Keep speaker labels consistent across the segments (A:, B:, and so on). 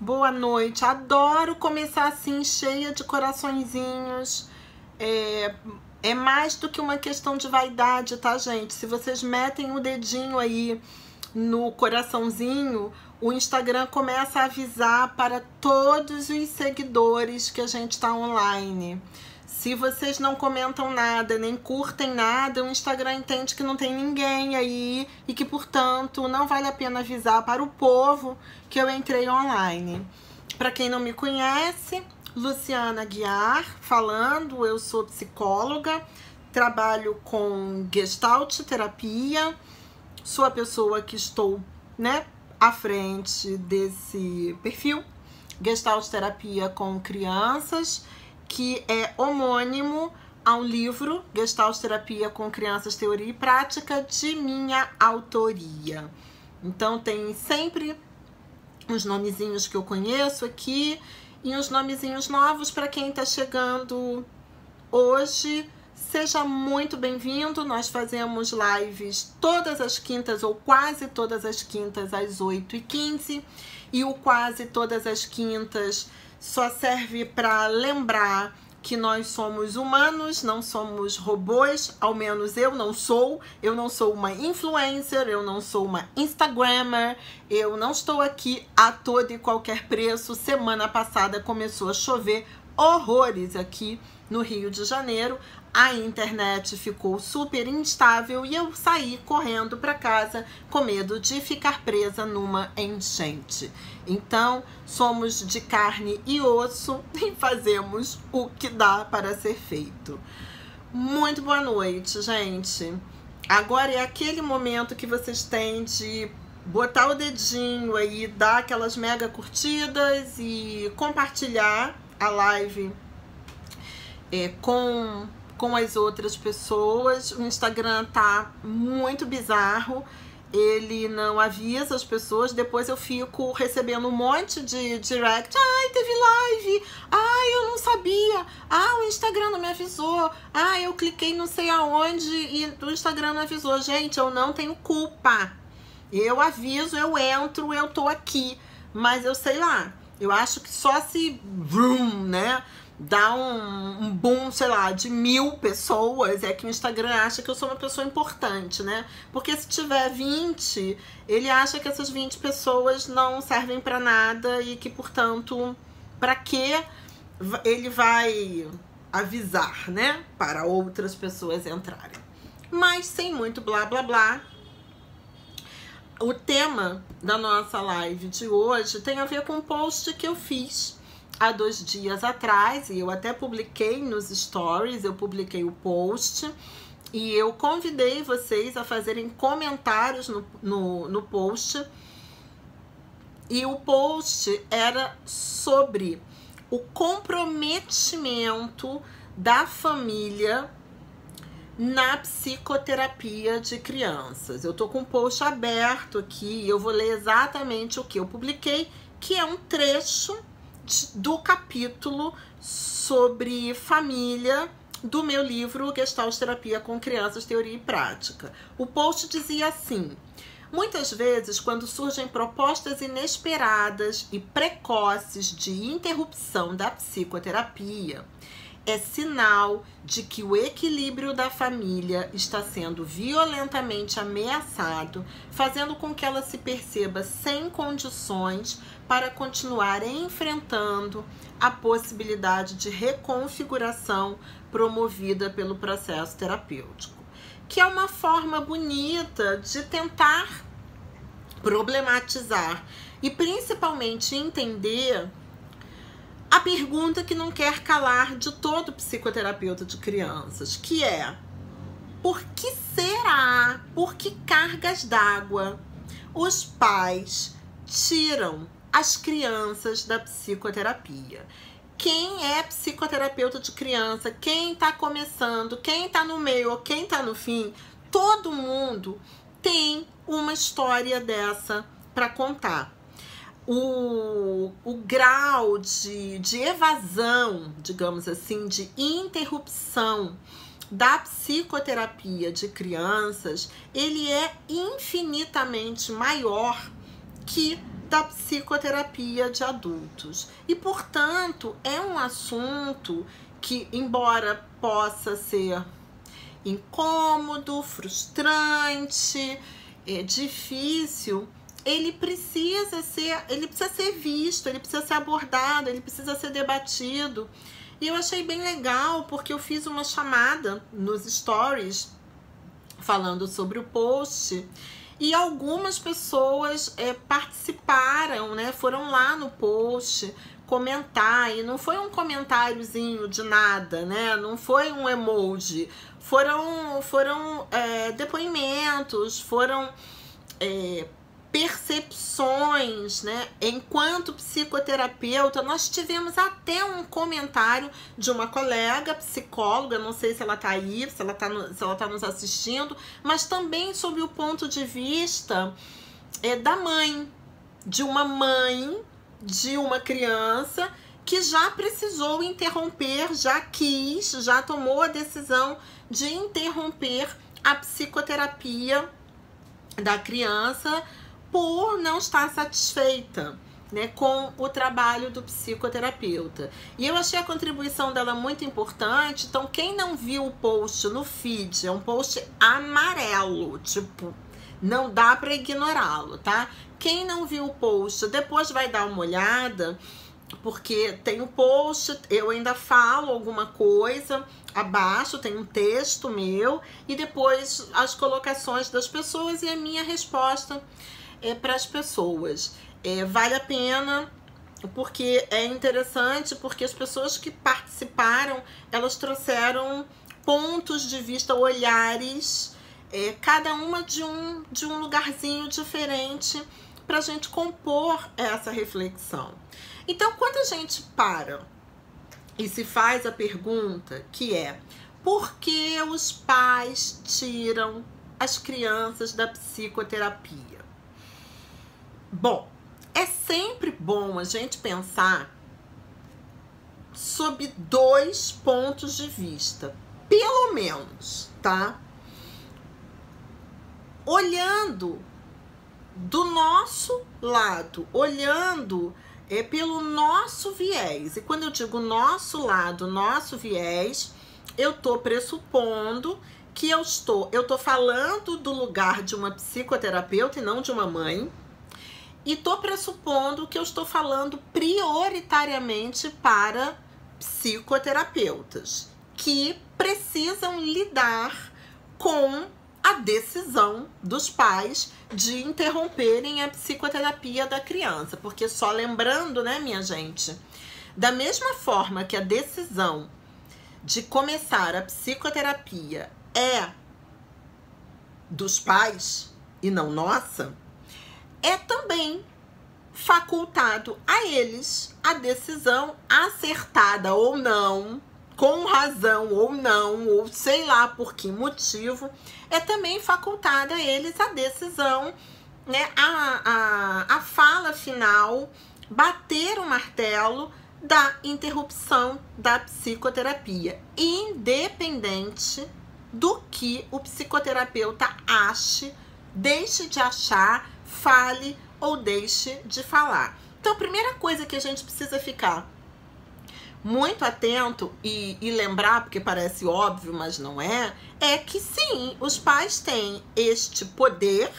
A: Boa noite. Adoro começar assim, cheia de coraçõezinhos. É mais do que uma questão de vaidade, tá, gente? Se vocês metem o dedinho aí no coraçãozinho, o Instagram começa a avisar para todos os seguidores que a gente tá online. Se vocês não comentam nada, nem curtem nada, o Instagram entende que não tem ninguém aí e que, portanto, não vale a pena avisar para o povo que eu entrei online. Para quem não me conhece, Luciana Guiar falando, eu sou psicóloga, trabalho com Gestalt terapia, sou a pessoa que estou, à frente desse perfil, Gestalt terapia com crianças, que é homônimo ao livro Gestalt Terapia com Crianças, Teoria e Prática, de minha autoria. Então tem sempre os nomezinhos que eu conheço aqui e uns nomezinhos novos para quem está chegando hoje. Seja muito bem-vindo. Nós fazemos lives todas as quintas ou quase todas as quintas às 8h15 e o quase todas as quintas só serve para lembrar que nós somos humanos, não somos robôs, ao menos eu não sou uma influencer, eu não sou uma instagrammer, eu não estou aqui a todo e qualquer preço. Semana passada começou a chover horrores aqui no Rio de Janeiro, a internet ficou super instável e eu saí correndo para casa com medo de ficar presa numa enchente. Então, somos de carne e osso e fazemos o que dá para ser feito. Muito boa noite, gente. Agora é aquele momento que vocês têm de botar o dedinho aí, dar aquelas mega curtidas e compartilhar a live com as outras pessoas. O Instagram tá muito bizarro, ele não avisa as pessoas, depois eu fico recebendo um monte de direct. Ai, teve live, ai, eu não sabia, o Instagram não me avisou, eu cliquei não sei aonde e o Instagram não avisou. Gente, eu não tenho culpa, eu aviso, eu entro, eu tô aqui, mas eu sei lá, eu acho que só se dá um boom, sei lá, de 1000 pessoas, é que o Instagram acha que eu sou uma pessoa importante, Porque se tiver 20, ele acha que essas 20 pessoas não servem pra nada e que, portanto, pra que ele vai avisar, para outras pessoas entrarem. Mas sem muito blá blá blá, o tema da nossa live de hoje tem a ver com um post que eu fiz há 2 dias atrás, e eu até publiquei nos stories, eu publiquei o post, e eu convidei vocês a fazerem comentários no post, e o post era sobre o comprometimento da família na psicoterapia de crianças. Eu tô com o post aberto aqui, e eu vou ler exatamente o que eu publiquei, que é um trecho do capítulo sobre família do meu livro Gestalt Terapia com Crianças, Teoria e Prática. O post dizia assim: muitas vezes, quando surgem propostas inesperadas e precoces de interrupção da psicoterapia, é sinal de que o equilíbrio da família está sendo violentamente ameaçado, fazendo com que ela se perceba sem condições para continuar enfrentando a possibilidade de reconfiguração promovida pelo processo terapêutico, que é uma forma bonita de tentar problematizar e principalmente entender a pergunta que não quer calar de todo psicoterapeuta de crianças, que é: por que será, por que cargas d'água os pais tiram as crianças da psicoterapia? Quem é psicoterapeuta de criança, quem tá começando, quem tá no meio ou quem tá no fim, todo mundo tem uma história dessa para contar. O grau de evasão, digamos assim, de interrupção da psicoterapia de crianças, ele é infinitamente maior que da psicoterapia de adultos. E, portanto, é um assunto que, embora possa ser incômodo, frustrante, difícil, ele precisa ser visto, ele precisa ser abordado, ele precisa ser debatido. E eu achei bem legal, porque eu fiz uma chamada nos stories falando sobre o post, e algumas pessoas participaram, né? Foram lá no post comentar, e não foi um comentáriozinho de nada, né? Não foi um emoji, foram depoimentos, foram percepções, né? Enquanto psicoterapeuta, nós tivemos até um comentário de uma colega psicóloga, não sei se ela tá aí, se ela tá nos assistindo, mas também sobre o ponto de vista da mãe, de uma criança que já precisou interromper, já tomou a decisão de interromper a psicoterapia da criança por não estar satisfeita, né, com o trabalho do psicoterapeuta. E eu achei a contribuição dela muito importante. Então, quem não viu o post no feed, é um post amarelo, tipo, não dá para ignorá-lo, tá? Quem não viu o post, depois vai dar uma olhada, porque tem o post, eu ainda falo alguma coisa abaixo, tem um texto meu, e depois as colocações das pessoas e a minha resposta para as pessoas. Vale a pena, porque é interessante, porque as pessoas que participaram, elas trouxeram pontos de vista, olhares, cada uma de um lugarzinho diferente, para a gente compor essa reflexão. Então, quando a gente para e se faz a pergunta, que é: por que os pais tiram as crianças da psicoterapia? Bom, é sempre bom a gente pensar sob 2 pontos de vista, pelo menos, tá? Olhando do nosso lado, olhando pelo nosso viés. E quando eu digo nosso lado, nosso viés, eu tô pressupondo que eu tô falando do lugar de uma psicoterapeuta e não de uma mãe. E tô pressupondo que eu estou falando prioritariamente para psicoterapeutas que precisam lidar com a decisão dos pais de interromperem a psicoterapia da criança. Porque só lembrando, né, minha gente, da mesma forma que a decisão de começar a psicoterapia é dos pais e não nossa, é também facultado a eles a decisão, acertada ou não, com razão ou não, ou sei lá por que motivo, é também facultada a eles a decisão, né, a fala final, bater o martelo da interrupção da psicoterapia, independente do que o psicoterapeuta ache, deixe de achar, fale ou deixe de falar. Então, a primeira coisa que a gente precisa ficar muito atento e lembrar, porque parece óbvio, mas não é que sim, os pais têm este poder,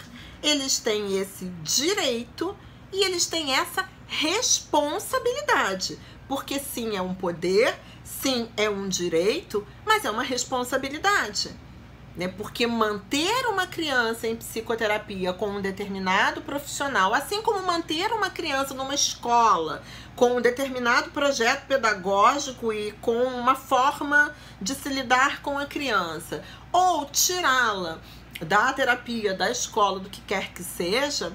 A: eles têm esse direito e eles têm essa responsabilidade. Porque sim, é um poder, sim, é um direito, mas é uma responsabilidade, né? Porque manter uma criança em psicoterapia com um determinado profissional, assim como manter uma criança numa escola com um determinado projeto pedagógico e com uma forma de se lidar com a criança, ou tirá-la da terapia, da escola, do que quer que seja,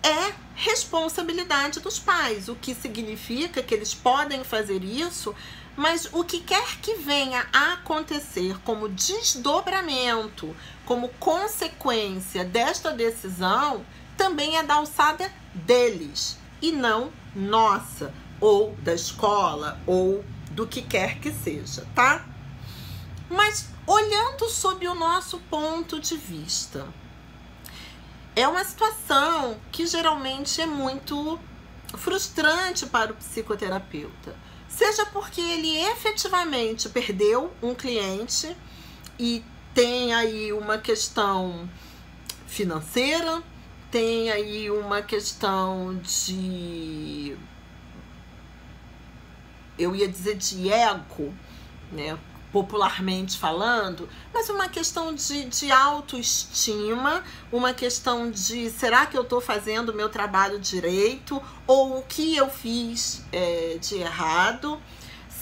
A: é responsabilidade dos pais, o que significa que eles podem fazer isso, mas o que quer que venha a acontecer como desdobramento, como consequência desta decisão, também é da alçada deles e não nossa, ou da escola, ou do que quer que seja, tá? Mas olhando sob o nosso ponto de vista, é uma situação que geralmente é muito frustrante para o psicoterapeuta. Seja porque ele efetivamente perdeu um cliente e tem aí uma questão financeira, tem aí uma questão de, eu ia dizer de ego, né, popularmente falando, mas uma questão de autoestima, uma questão de será que eu estou fazendo o meu trabalho direito ou o que eu fiz de errado,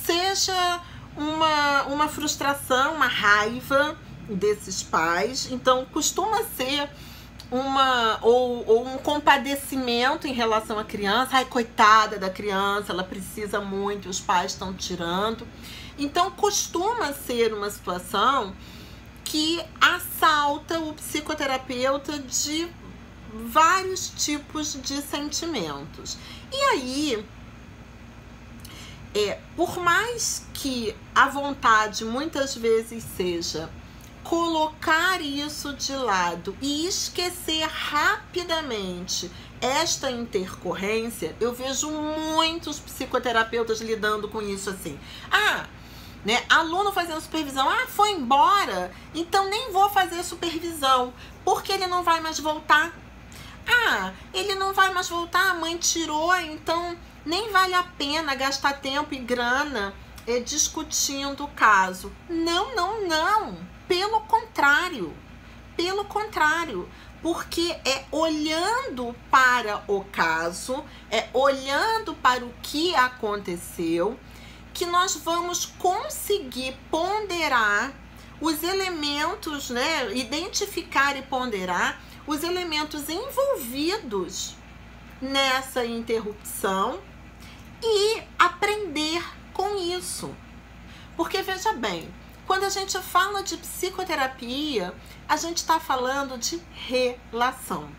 A: seja uma frustração, uma raiva desses pais. Então costuma ser ou um compadecimento em relação à criança. Ai, coitada da criança, ela precisa muito, os pais estão tirando. Então costuma ser uma situação que assalta o psicoterapeuta de vários tipos de sentimentos. E aí, por mais que a vontade muitas vezes seja colocar isso de lado e esquecer rapidamente esta intercorrência, eu vejo muitos psicoterapeutas lidando com isso assim. Né? Aluno fazendo supervisão, foi embora, então nem vou fazer supervisão, porque ele não vai mais voltar. Ele não vai mais voltar, a mãe tirou, então nem vale a pena gastar tempo e grana discutindo o caso. Não. Pelo contrário, porque é olhando para o caso, é olhando para o que aconteceu, que nós vamos conseguir ponderar os elementos, né? Identificar e ponderar os elementos envolvidos nessa interrupção e aprender com isso. Porque, veja bem, quando a gente fala de psicoterapia, a gente está falando de relação.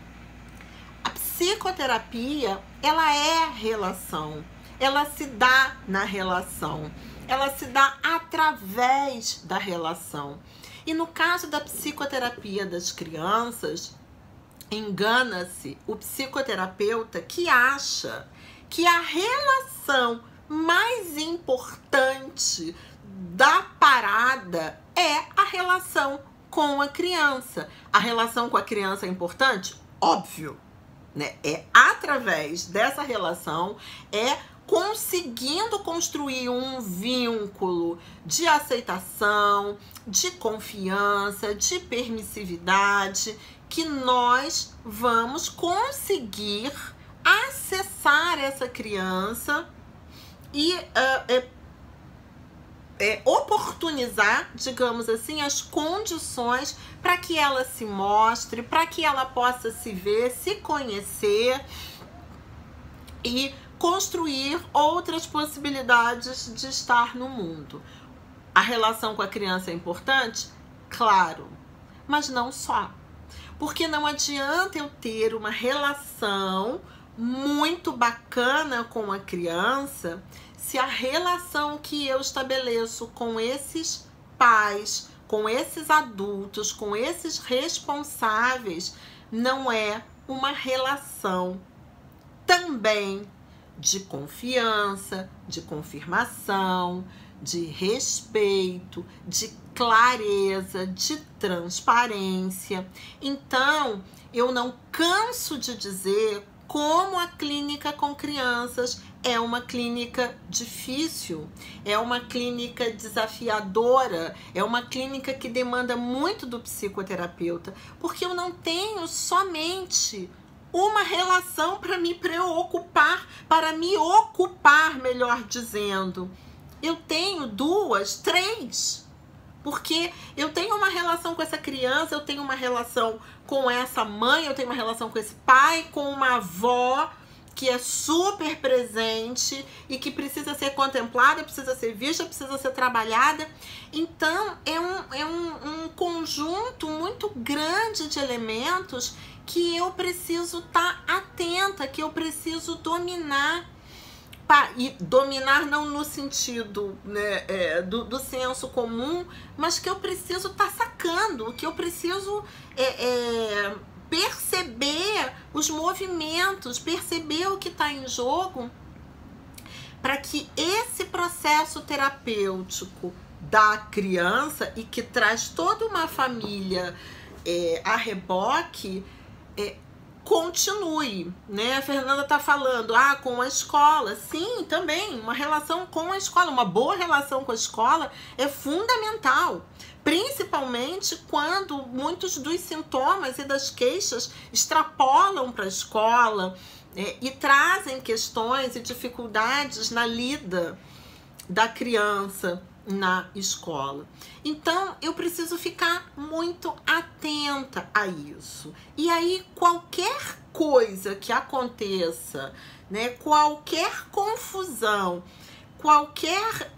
A: A psicoterapia, ela é relação. Ela se dá na relação, ela se dá através da relação. E no caso da psicoterapia das crianças, engana-se o psicoterapeuta que acha que a relação mais importante da parada é a relação com a criança. A relação com a criança é importante? Óbvio, né? É através dessa relação, conseguindo construir um vínculo de aceitação, de confiança, de permissividade, que nós vamos conseguir acessar essa criança e oportunizar, digamos assim, as condições para que ela se mostre, para que ela possa se ver, se conhecer e construir outras possibilidades de estar no mundo. A relação com a criança é importante? Claro, mas não só. Porque não adianta eu ter uma relação muito bacana com a criança se a relação que eu estabeleço com esses pais, com esses adultos, com esses responsáveis, não é uma relação também de confiança, de confirmação, de respeito, de clareza, de transparência. Então, eu não canso de dizer como a clínica com crianças é uma clínica difícil, é uma clínica desafiadora, é uma clínica que demanda muito do psicoterapeuta, porque eu não tenho somente uma relação para me preocupar, para me ocupar, melhor dizendo. Eu tenho 2, 3, porque eu tenho uma relação com essa criança, eu tenho uma relação com essa mãe, eu tenho uma relação com esse pai, com uma avó que é super presente e que precisa ser contemplada, precisa ser vista, precisa ser trabalhada. Então, é um conjunto muito grande de elementos que eu preciso estar atenta, que eu preciso dominar. E dominar não no sentido, né, do senso comum, mas que eu preciso estar sacando, que eu preciso perceber os movimentos, perceber o que está em jogo, para que esse processo terapêutico da criança, e que traz toda uma família a reboque, continue, né? A Fernanda tá falando, com a escola. Sim, também, uma relação com a escola, uma boa relação com a escola é fundamental. Principalmente quando muitos dos sintomas e das queixas extrapolam para a escola e trazem questões e dificuldades na lida da criança na escola. Então, eu preciso ficar muito atenta a isso. E aí, qualquer coisa que aconteça, né, qualquer confusão, qualquer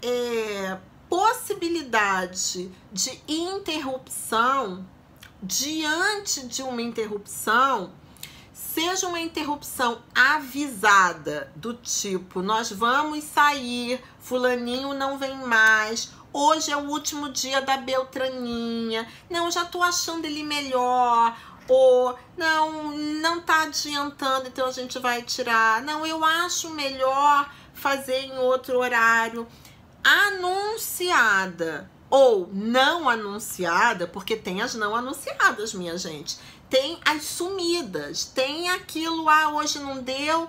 A: possibilidade de interrupção, diante de uma interrupção, seja uma interrupção avisada, do tipo, nós vamos sair, fulaninho não vem mais, hoje é o último dia da Beltraninha, não, já tô achando ele melhor, ou não tá adiantando, então a gente vai tirar, não, eu acho melhor fazer em outro horário. Anunciada ou não anunciada, porque tem as não anunciadas, minha gente. Tem as sumidas, tem aquilo, hoje não deu,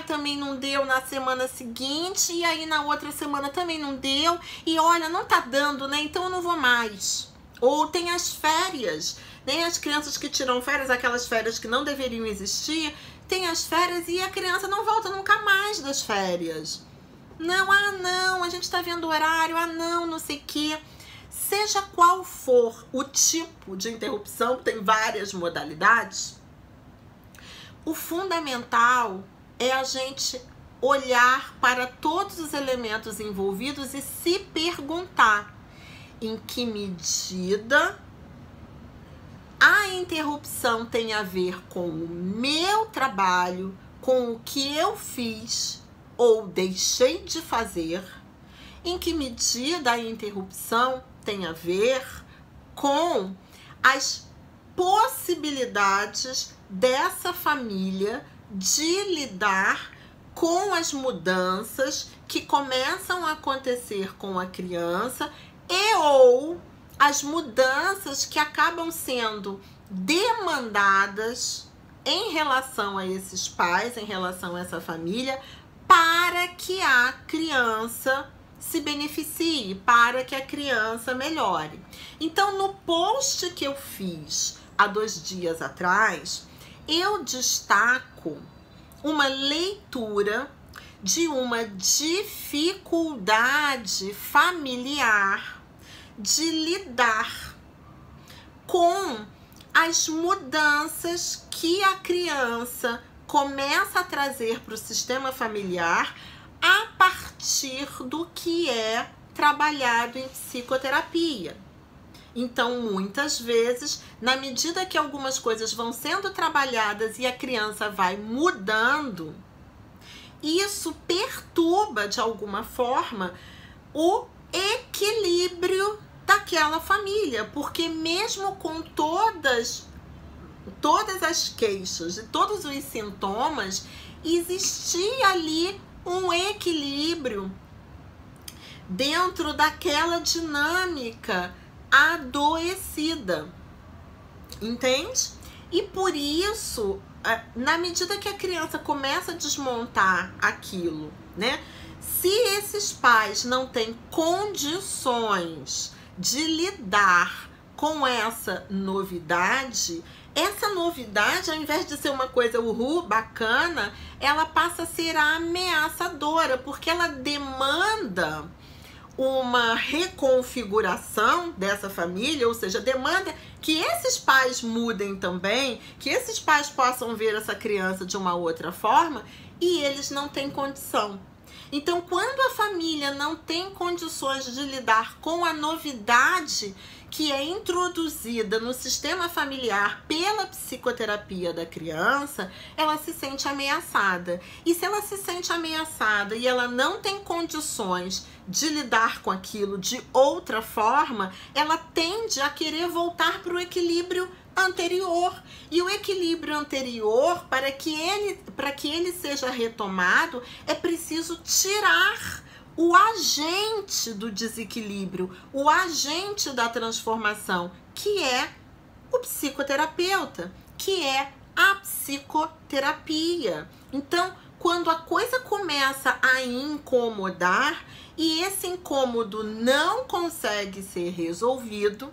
A: também não deu na semana seguinte, e aí na outra semana também não deu, e olha, não tá dando, né, então eu não vou mais. Ou tem as férias, né, as crianças que tiram férias, aquelas férias que não deveriam existir, tem as férias e a criança não volta nunca mais das férias. Não, não, a gente tá vendo o horário, não sei o quê. Seja qual for o tipo de interrupção, tem várias modalidades, o fundamental é a gente olhar para todos os elementos envolvidos e se perguntar em que medida a interrupção tem a ver com o meu trabalho, com o que eu fiz ou deixei de fazer, em que medida a interrupção tem a ver com as possibilidades dessa família de lidar com as mudanças que começam a acontecer com a criança ou as mudanças que acabam sendo demandadas em relação a esses pais, em relação a essa família, para que a criança se beneficie, para que a criança melhore. Então, no post que eu fiz há 2 dias atrás, eu destaco uma leitura de uma dificuldade familiar de lidar com as mudanças que a criança começa a trazer para o sistema familiar a partir do que é trabalhado em psicoterapia. Então, muitas vezes, na medida que algumas coisas vão sendo trabalhadas e a criança vai mudando, isso perturba, de alguma forma, o equilíbrio daquela família, porque mesmo com todas as queixas e todos os sintomas, existia ali um equilíbrio dentro daquela dinâmica adoecida, entende? E por isso, na medida que a criança começa a desmontar aquilo, né? Se esses pais não têm condições de lidar com essa novidade, ao invés de ser uma coisa bacana, ela passa a ser ameaçadora, porque ela demanda uma reconfiguração dessa família, ou seja, demanda que esses pais mudem também, que esses pais possam ver essa criança de uma outra forma, e eles não têm condição. Então, quando a família não tem condições de lidar com a novidade que é introduzida no sistema familiar pela psicoterapia da criança, ela se sente ameaçada. E se ela se sente ameaçada e ela não tem condições de lidar com aquilo de outra forma, ela tende a querer voltar para o equilíbrio anterior. E o equilíbrio anterior, para que ele seja retomado, é preciso tirar o agente do desequilíbrio, o agente da transformação, que é o psicoterapeuta, que é a psicoterapia. Então, quando a coisa começa a incomodar e esse incômodo não consegue ser resolvido,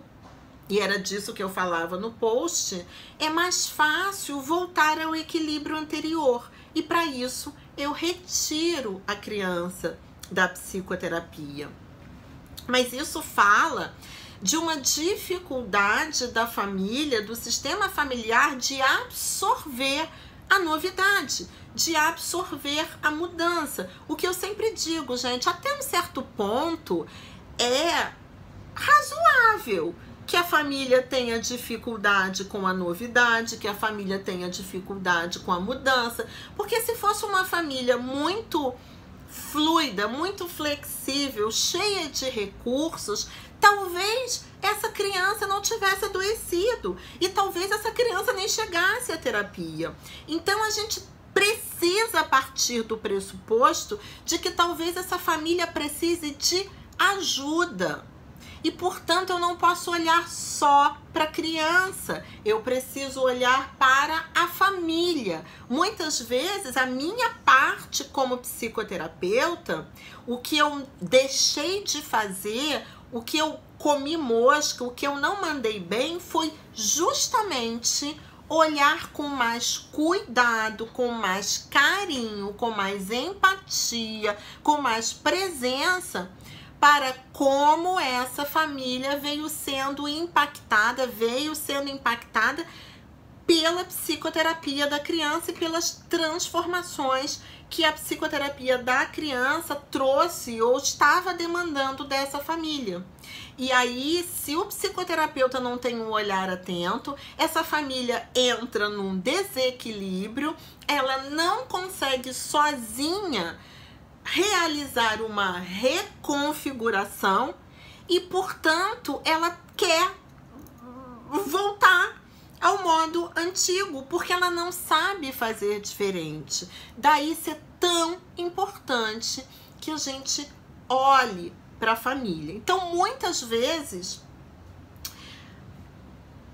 A: e era disso que eu falava no post, é mais fácil voltar ao equilíbrio anterior. E para isso, eu retiro a criança da psicoterapia. Mas isso fala de uma dificuldade da família, do sistema familiar, de absorver a novidade, de absorver a mudança. O que eu sempre digo, gente, até um certo ponto é razoável que a família tenha dificuldade com a novidade, que a família tenha dificuldade com a mudança, porque se fosse uma família muito fluida, muito flexível, cheia de recursos, talvez essa criança não tivesse adoecido e talvez essa criança nem chegasse à terapia. Então a gente precisa partir do pressuposto de que talvez essa família precise de ajuda. E, portanto, eu não posso olhar só para a criança, eu preciso olhar para a família. Muitas vezes, a minha parte como psicoterapeuta, o que eu deixei de fazer, o que eu comi mosca, o que eu não mandei bem, foi justamente olhar com mais cuidado, com mais carinho, com mais empatia, com mais presença, para como essa família veio sendo impactada pela psicoterapia da criança e pelas transformações que a psicoterapia da criança trouxe ou estava demandando dessa família. E aí, se o psicoterapeuta não tem um olhar atento, essa família entra num desequilíbrio, ela não consegue sozinha realizar uma reconfiguração e, portanto, ela quer voltar ao modo antigo, porque ela não sabe fazer diferente. Daí ser tão importante que a gente olhe para a família. Então, muitas vezes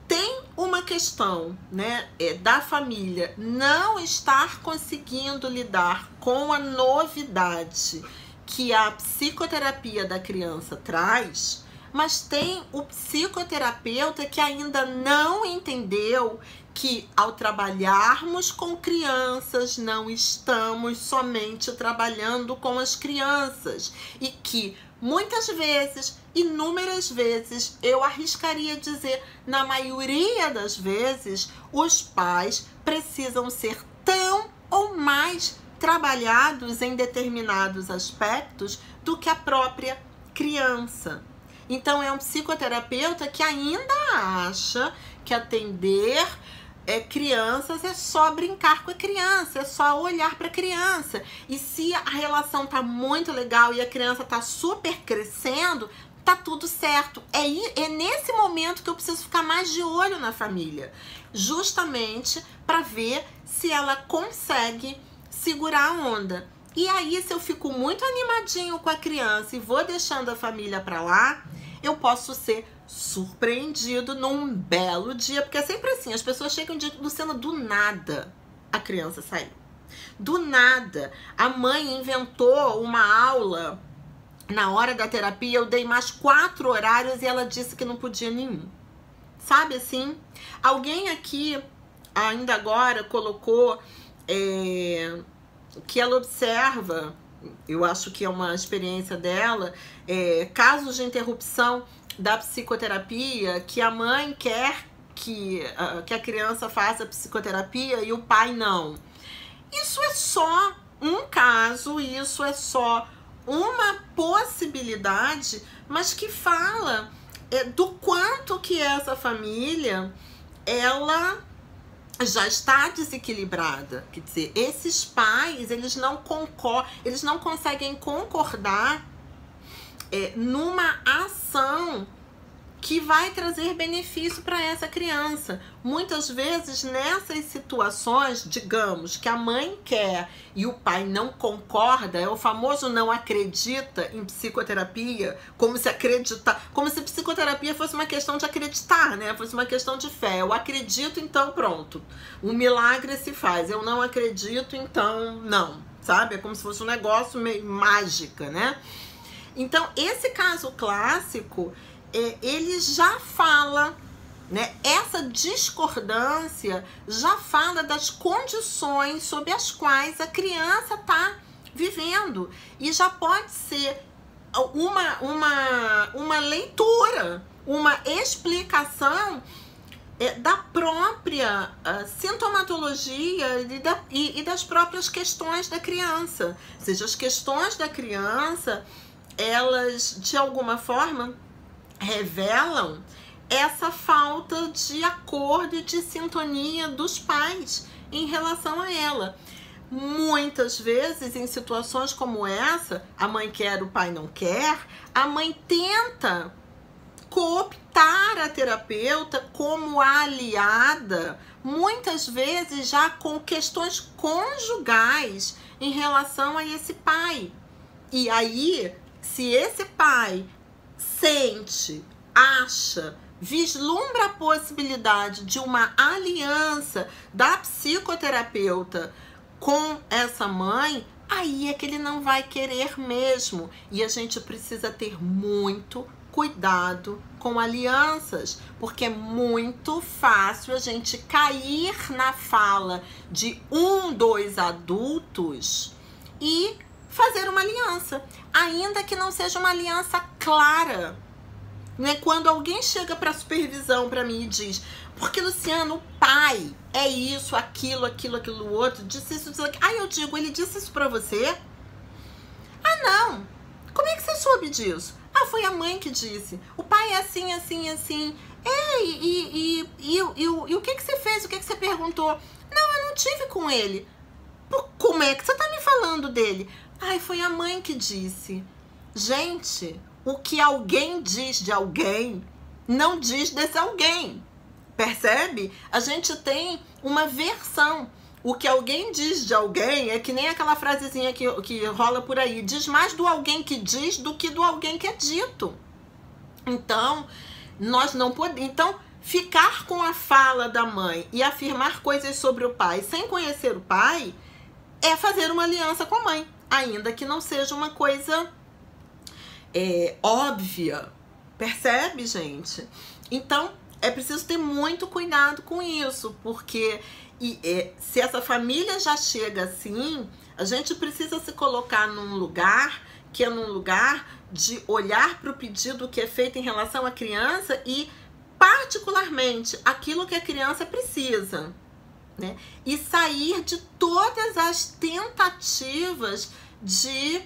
A: tem uma questão, né, da família não estar conseguindo lidar com a novidade que a psicoterapia da criança traz, mas tem o psicoterapeuta que ainda não entendeu que ao trabalharmos com crianças, não estamos somente trabalhando com as crianças e que muitas vezes, inúmeras vezes, eu arriscaria dizer, na maioria das vezes, os pais precisam ser tão ou mais trabalhados em determinados aspectos do que a própria criança. Então, é um psicoterapeuta que ainda acha que atender crianças é só brincar com a criança, é só olhar para a criança. E se a relação tá muito legal e a criança tá super crescendo, tá tudo certo. É nesse momento que eu preciso ficar mais de olho na família, justamente para ver se ela consegue segurar a onda. E aí, se eu fico muito animadinho com a criança e vou deixando a família para lá, eu posso ser surpreendido num belo dia, porque é sempre assim, as pessoas chegam de Luciana, do nada a criança saiu. Do nada, a mãe inventou uma aula na hora da terapia, eu dei mais 4 horários e ela disse que não podia nenhum. Sabe assim? Alguém aqui, ainda agora, colocou que ela observa, eu acho que é uma experiência dela, casos de interrupção da psicoterapia, que a mãe quer que a criança faça psicoterapia e o pai não. Isso é só um caso, isso é só uma possibilidade, mas que fala do quanto que essa família, ela já está desequilibrada. Quer dizer, esses pais, eles não conseguem concordar numa ação que vai trazer benefício para essa criança. Muitas vezes, nessas situações, digamos, que a mãe quer e o pai não concorda, é o famoso não acredita em psicoterapia, como se psicoterapia fosse uma questão de acreditar, né? Fosse uma questão de fé. Eu acredito, então pronto. Um milagre se faz. Eu não acredito, então não. Sabe? É como se fosse um negócio meio mágica, né? Então, esse caso clássico, ele já fala, né? Essa discordância já fala das condições sob as quais a criança está vivendo. E já pode ser uma leitura, uma explicação da própria sintomatologia e das próprias questões da criança. Ou seja, as questões da criança, elas, de alguma forma, revelam essa falta de acordo e de sintonia dos pais em relação a ela. Muitas vezes, em situações como essa, a mãe quer, o pai não quer, a mãe tenta cooptar a terapeuta como aliada, muitas vezes já com questões conjugais em relação a esse pai. E aí, se esse pai sente, acha, vislumbra a possibilidade de uma aliança da psicoterapeuta com essa mãe, aí é que ele não vai querer mesmo. E a gente precisa ter muito cuidado com alianças, porque é muito fácil a gente cair na fala de dois adultos e fazer uma aliança, ainda que não seja uma aliança clara, né? Quando alguém chega para supervisão para mim e diz: porque, Luciano, o pai é isso, aquilo outro, disse isso, disse aquilo. Aí eu digo: ele disse isso para você? Ah, não. Como é que você soube disso? Ah, foi a mãe que disse. O pai é assim, assim, assim. E o que você fez? O que você perguntou? Não, eu não tive com ele. Como é que você tá me falando dele? Ai, foi a mãe que disse. Gente, o que alguém diz de alguém não diz desse alguém. Percebe? A gente tem uma versão. O que alguém diz de alguém é que nem aquela frasezinha que rola por aí. Diz mais do alguém que diz do que do alguém que é dito. Então, nós não podemos. Então, ficar com a fala da mãe e afirmar coisas sobre o pai sem conhecer o pai é fazer uma aliança com a mãe, ainda que não seja uma coisa óbvia. Percebe, gente? Então, é preciso ter muito cuidado com isso, porque se essa família já chega assim, a gente precisa se colocar num lugar que é num lugar de olhar para o pedido que é feito em relação à criança e, particularmente, aquilo que a criança precisa, né? E sair de todas as tentativas de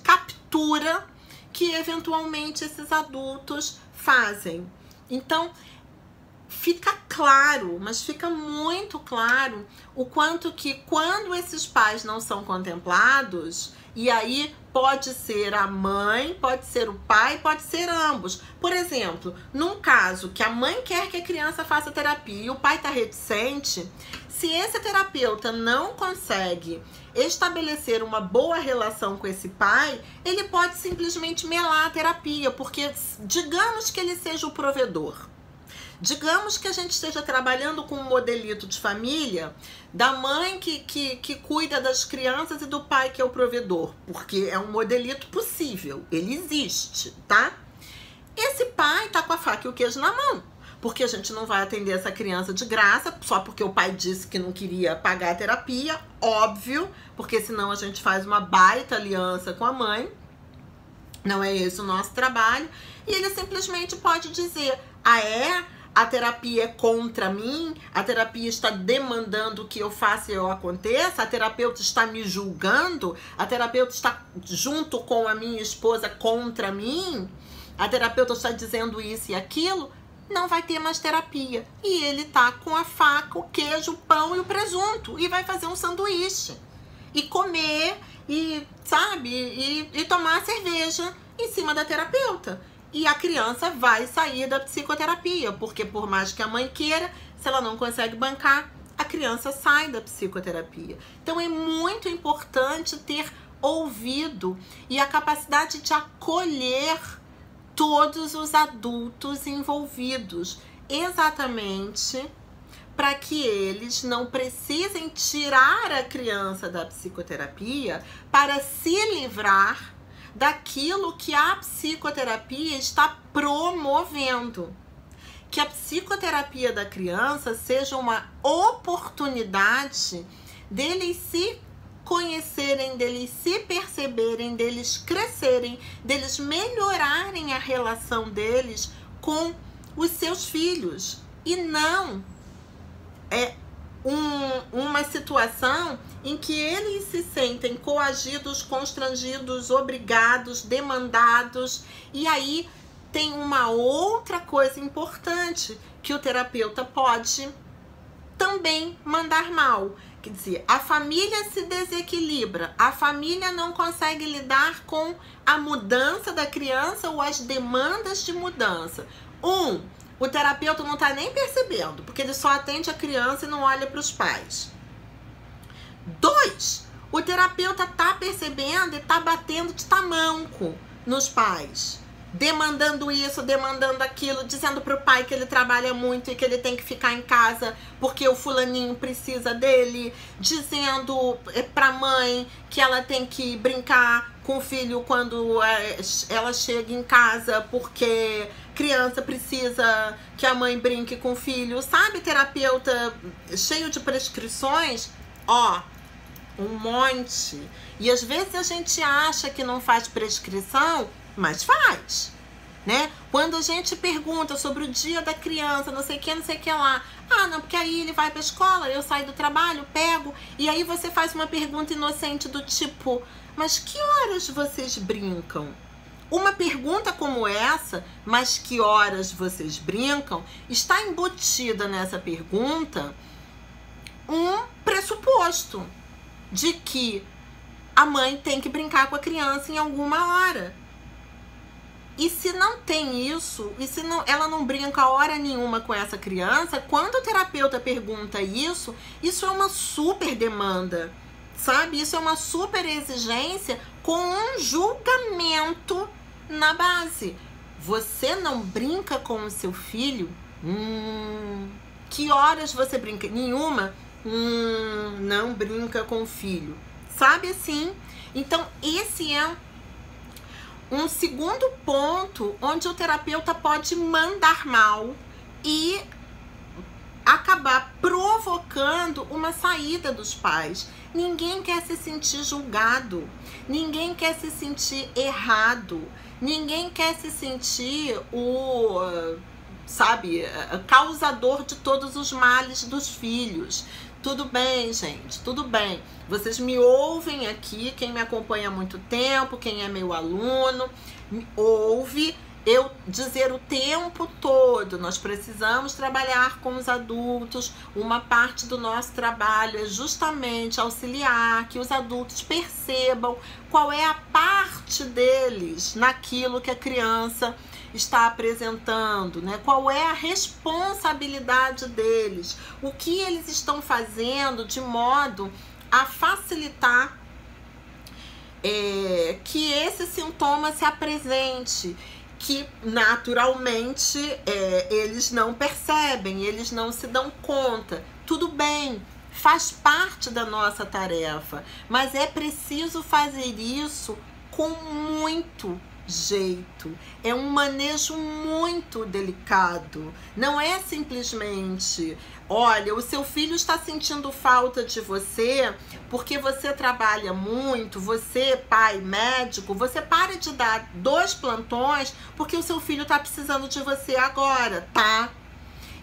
A: captura que eventualmente esses adultos fazem. Então, fica claro, mas fica muito claro o quanto que quando esses pais não são contemplados, e aí pode ser a mãe, pode ser o pai, pode ser ambos. Por exemplo, num caso que a mãe quer que a criança faça terapia e o pai está reticente, se esse terapeuta não consegue estabelecer uma boa relação com esse pai, ele pode simplesmente melar a terapia, porque digamos que ele seja o provedor. Digamos que a gente esteja trabalhando com um modelito de família da mãe que cuida das crianças e do pai que é o provedor, porque é um modelito possível, ele existe, tá? Esse pai tá com a faca e o queijo na mão, porque a gente não vai atender essa criança de graça, só porque o pai disse que não queria pagar a terapia, óbvio, porque senão a gente faz uma baita aliança com a mãe, não é esse o nosso trabalho, e ele simplesmente pode dizer: a terapia é contra mim, a terapia está demandando que eu faça e eu aconteça, a terapeuta está me julgando, a terapeuta está junto com a minha esposa contra mim, a terapeuta está dizendo isso e aquilo, não vai ter mais terapia. E ele tá com a faca, o queijo, o pão e o presunto e vai fazer um sanduíche e comer e, sabe, e tomar cerveja em cima da terapeuta. e a criança vai sair da psicoterapia, porque por mais que a mãe queira, se ela não consegue bancar, a criança sai da psicoterapia. Então é muito importante ter ouvido e a capacidade de acolher todos os adultos envolvidos, exatamente para que eles não precisem tirar a criança da psicoterapia para se livrar daquilo que a psicoterapia está promovendo. Que a psicoterapia da criança seja uma oportunidade deles se conhecerem, deles se perceberem, deles crescerem, deles melhorarem a relação deles com os seus filhos. E não uma situação em que eles se sentem coagidos, constrangidos, obrigados, demandados. E aí tem uma outra coisa importante que o terapeuta pode também mandar mal. Quer dizer, a família se desequilibra, a família não consegue lidar com a mudança da criança ou as demandas de mudança. O terapeuta não está nem percebendo, porque ele só atende a criança e não olha para os pais. 2, o terapeuta está percebendo e está batendo de tamanco nos pais. Demandando isso, demandando aquilo, dizendo pro pai que ele trabalha muito e que ele tem que ficar em casa porque o fulaninho precisa dele, dizendo pra mãe que ela tem que brincar com o filho quando ela chega em casa porque criança precisa que a mãe brinque com o filho. Sabe, terapeuta cheio de prescrições? Um monte. E às vezes a gente acha que não faz prescrição, mas faz, né? Quando a gente pergunta sobre o dia da criança, não sei o que lá. Não, porque aí ele vai pra escola, eu saio do trabalho, pego. E aí você faz uma pergunta inocente do tipo, mas que horas vocês brincam? Uma pergunta como essa, mas que horas vocês brincam, está embutida nessa pergunta um pressuposto de que a mãe tem que brincar com a criança em alguma hora. E se não tem isso, e se não, ela não brinca hora nenhuma com essa criança, quando o terapeuta pergunta isso é uma super demanda, sabe? Isso é uma super exigência com um julgamento na base. Você não brinca com o seu filho? Que horas você brinca? Nenhuma? Não brinca com o filho. Sabe assim? Então, esse é um segundo ponto onde o terapeuta pode mandar mal e acabar provocando uma saída dos pais. Ninguém quer se sentir julgado, ninguém quer se sentir errado, ninguém quer se sentir causador de todos os males dos filhos. Tudo bem, gente, tudo bem. Vocês me ouvem aqui, quem me acompanha há muito tempo, quem é meu aluno, me ouve eu dizer o tempo todo, nós precisamos trabalhar com os adultos. Uma parte do nosso trabalho é justamente auxiliar que os adultos percebam qual é a parte deles naquilo que a criança está apresentando, né? Qual é a responsabilidade deles, o que eles estão fazendo de modo a facilitar que esse sintoma se apresente, que naturalmente eles não percebem, eles não se dão conta. Tudo bem, faz parte da nossa tarefa, mas é preciso fazer isso com muito jeito. É um manejo muito delicado. Não é simplesmente, olha, o seu filho está sentindo falta de você porque você trabalha muito, você, pai, médico, você para de dar 2 plantões porque o seu filho está precisando de você agora, tá?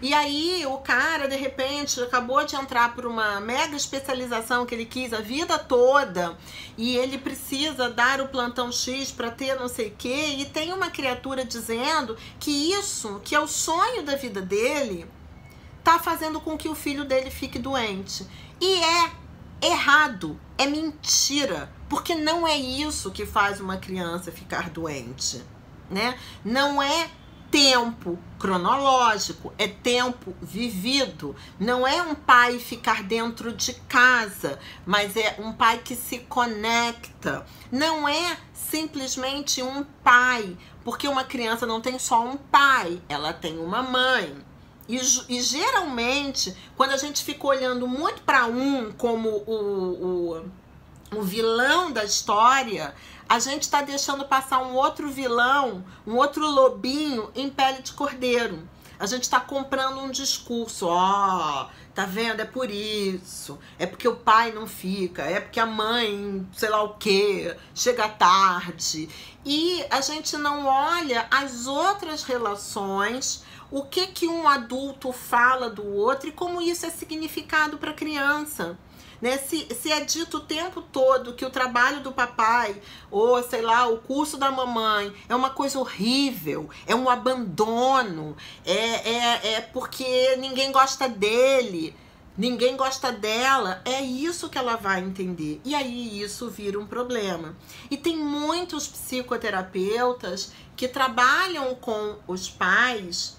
A: E aí o cara, de repente, acabou de entrar por uma mega especialização que ele quis a vida toda e ele precisa dar o plantão X para ter não sei o quê, e tem uma criatura dizendo que isso, que é o sonho da vida dele, tá fazendo com que o filho dele fique doente. E é errado, é mentira, porque não é isso que faz uma criança ficar doente. né? Não é tempo cronológico, é tempo vivido. Não é um pai ficar dentro de casa, mas é um pai que se conecta. Não é simplesmente um pai, porque uma criança não tem só um pai, ela tem uma mãe. E geralmente, quando a gente fica olhando muito para um como o vilão da história, a gente está deixando passar um outro vilão, um outro lobinho em pele de cordeiro. A gente está comprando um discurso, ó, tá vendo? É por isso, é porque o pai não fica, é porque a mãe, sei lá o quê, chega tarde. E a gente não olha as outras relações, o que um adulto fala do outro e como isso é significado para a criança. Né? Se é dito o tempo todo que o trabalho do papai, ou sei lá, o curso da mamãe é uma coisa horrível, é um abandono, é porque ninguém gosta dele, ninguém gosta dela, é isso que ela vai entender. E aí isso vira um problema. E tem muitos psicoterapeutas que trabalham com os pais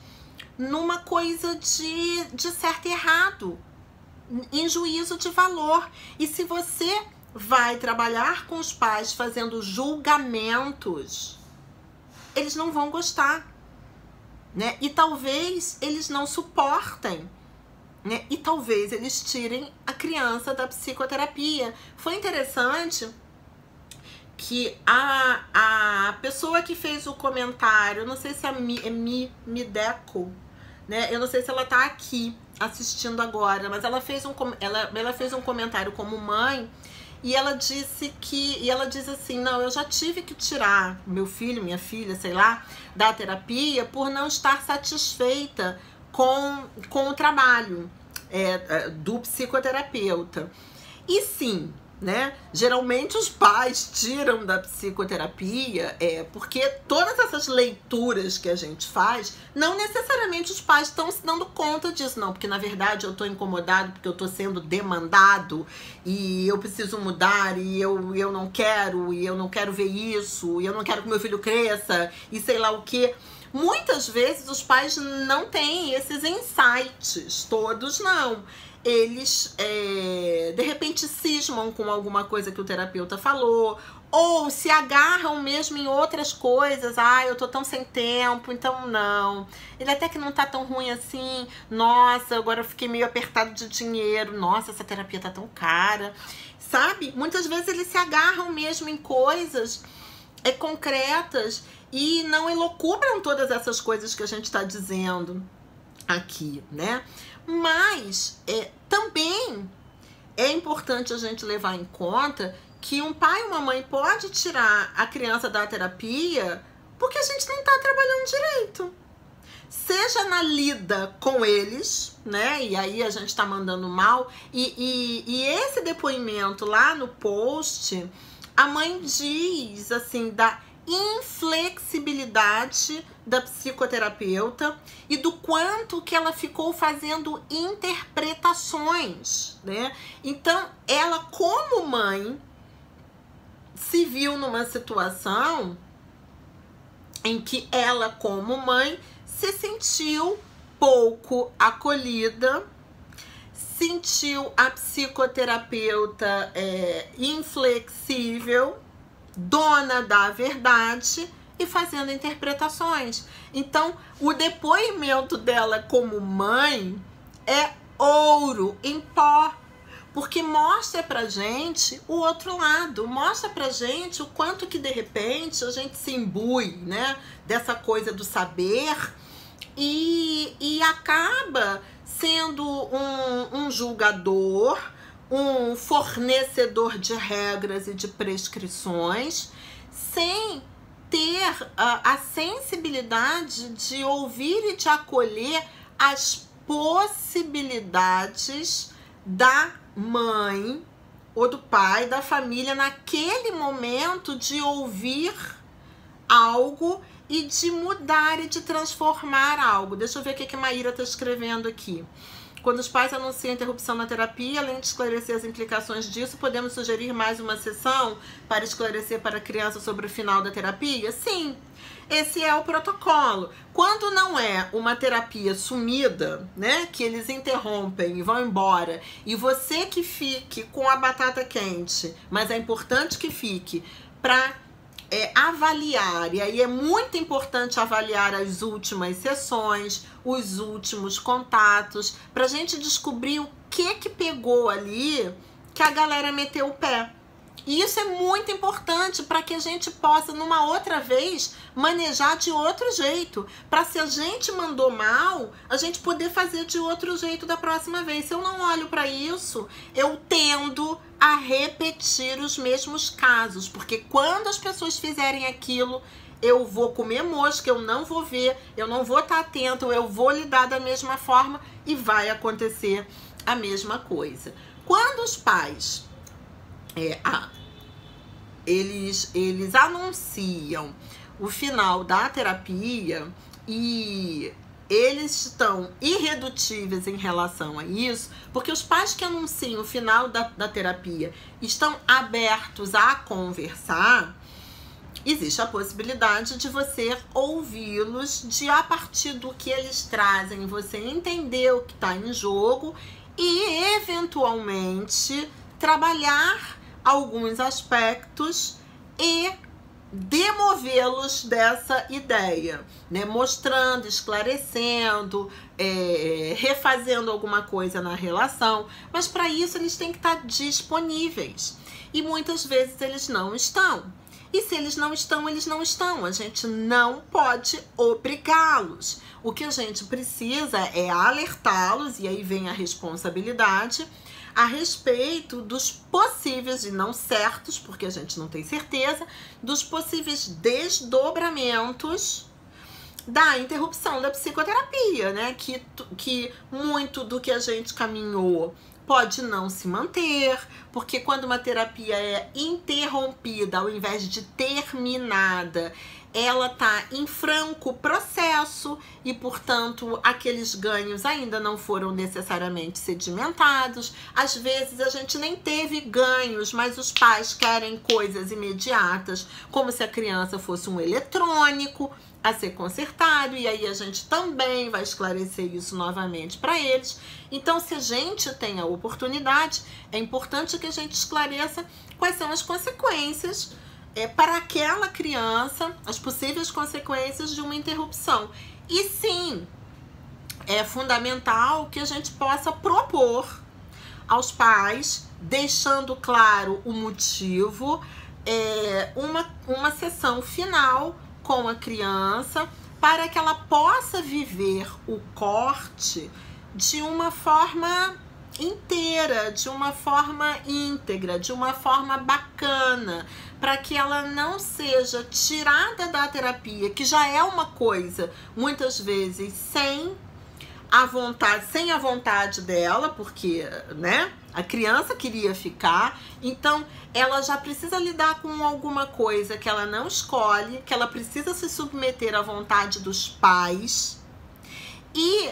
A: numa coisa de certo e errado, em juízo de valor. E se você vai trabalhar com os pais fazendo julgamentos, eles não vão gostar, né? E talvez eles não suportem, né? E talvez eles tirem a criança da psicoterapia. Foi interessante que a pessoa que fez o comentário, eu não sei se é Mideco, né? Eu não sei se ela tá aqui assistindo agora, mas ela fez um comentário como mãe, e ela disse ela diz assim: não, eu já tive que tirar meu filho, minha filha, sei lá, da terapia por não estar satisfeita com o trabalho do psicoterapeuta. E sim, né? Geralmente os pais tiram da psicoterapia porque todas essas leituras que a gente faz, não necessariamente os pais estão se dando conta disso, não, porque na verdade eu tô incomodado porque eu tô sendo demandado e eu preciso mudar e eu não quero ver isso, e eu não quero que meu filho cresça e sei lá o que. Muitas vezes os pais não têm esses insights, todos não. Eles, de repente, cismam com alguma coisa que o terapeuta falou, ou se agarram mesmo em outras coisas. Ah, eu tô tão sem tempo, então não. Ele até que não tá tão ruim assim. Nossa, agora eu fiquei meio apertado de dinheiro. Nossa, essa terapia tá tão cara. Sabe? Muitas vezes eles se agarram mesmo em coisas concretas e não elocubram todas essas coisas que a gente tá dizendo aqui, né? Mas também é importante a gente levar em conta que um pai e uma mãe pode tirar a criança da terapia porque a gente não está trabalhando direito. Seja na lida com eles, né? E aí a gente está mandando mal. E esse depoimento lá no post, a mãe diz assim, da inflexibilidade da psicoterapeuta e do quanto que ela ficou fazendo interpretações, né? Então, ela como mãe se viu numa situação em que ela como mãe se sentiu pouco acolhida, sentiu a psicoterapeuta inflexível, dona da verdade e fazendo interpretações. Então, o depoimento dela como mãe é ouro em pó, porque mostra pra gente o outro lado, mostra pra gente o quanto que de repente a gente se imbui, né, dessa coisa do saber e acaba sendo um julgador, um fornecedor de regras e de prescrições, sem ter a sensibilidade de ouvir e de acolher as possibilidades da mãe ou do pai, da família, naquele momento de ouvir algo e de mudar e de transformar algo. Deixa eu ver o que a Maíra está escrevendo aqui. Quando os pais anunciam interrupção na terapia, além de esclarecer as implicações disso, podemos sugerir mais uma sessão para esclarecer para a criança sobre o final da terapia? Sim, esse é o protocolo. Quando não é uma terapia sumida, né, que eles interrompem e vão embora, e você que fique com a batata quente, mas é importante que fique para avaliar, e aí é muito importante avaliar as últimas sessões, os últimos contatos, pra gente descobrir o que pegou ali que a galera meteu o pé. E isso é muito importante para que a gente possa, numa outra vez, manejar de outro jeito. Para se a gente mandou mal, a gente poder fazer de outro jeito da próxima vez. Se eu não olho para isso, eu tendo a repetir os mesmos casos. Porque quando as pessoas fizerem aquilo, eu vou comer mosca, eu não vou ver, eu não vou estar atento, eu vou lidar da mesma forma e vai acontecer a mesma coisa. Quando os pais... eles anunciam o final da terapia e eles estão irredutíveis em relação a isso, porque os pais que anunciam o final da terapia estão abertos a conversar, existe a possibilidade de você ouvi-los, de a partir do que eles trazem, você entender o que está em jogo e, eventualmente, trabalhar alguns aspectos e demovê-los dessa ideia, né? Mostrando, esclarecendo, refazendo alguma coisa na relação, mas para isso eles têm que estar disponíveis e muitas vezes eles não estão. E se eles não estão, eles não estão. A gente não pode obrigá-los. O que a gente precisa é alertá-los, e aí vem a responsabilidade, a respeito dos possíveis, e não certos, porque a gente não tem certeza, dos possíveis desdobramentos da interrupção da psicoterapia, né? Que muito do que a gente caminhou pode não se manter, porque quando uma terapia é interrompida ao invés de terminada, ela tá em franco processo e, portanto, aqueles ganhos ainda não foram necessariamente sedimentados. Às vezes a gente nem teve ganhos, mas os pais querem coisas imediatas, como se a criança fosse um eletrônico a ser consertado, e aí a gente também vai esclarecer isso novamente para eles. Então, se a gente tem a oportunidade, é importante que a gente esclareça quais são as consequências para aquela criança, as possíveis consequências de uma interrupção. E sim, é fundamental que a gente possa propor aos pais, deixando claro o motivo, uma sessão final com a criança, para que ela possa viver o corte de uma forma inteira, de uma forma íntegra, de uma forma bacana, para que ela não seja tirada da terapia, que já é uma coisa, muitas vezes, sem a vontade dela, porque, né, a criança queria ficar, então ela já precisa lidar com alguma coisa que ela não escolhe, que ela precisa se submeter à vontade dos pais, e